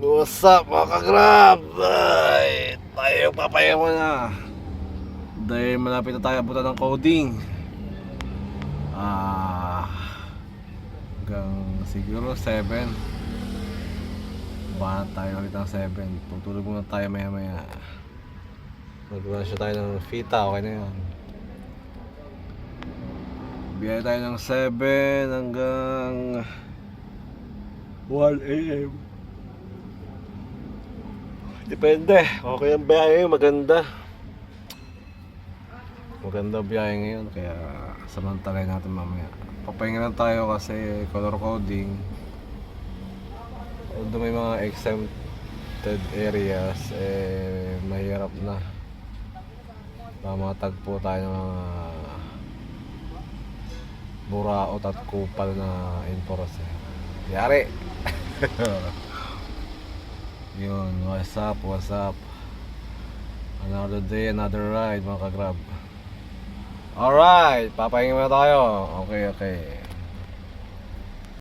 What's up mga ka-grab? Ay, tayo papayaw na. Dahil malapit na tayo abutan ng coding. Hanggang siguro 7. Bahan tayo ulit ng 7. Tutulog muna tayo maya maya. Mag-brush tayo ng fita, okay na yun. Biyaya tayo ng 7 hanggang 1 AM. Depende. Okay ang biyahe, maganda. Maganda biyahe ngayon, kaya samantalay natin mamaya. Papahinga lang tayo kasi color coding. Although may mga exempted areas, mahirap na. Mamatagpo tayo ng mga buraot at kupal na enforcer. Yari! Yun, what's up, what's up? Another day, another ride mga ka-grab. Alright, papahinga na tayo. Okay.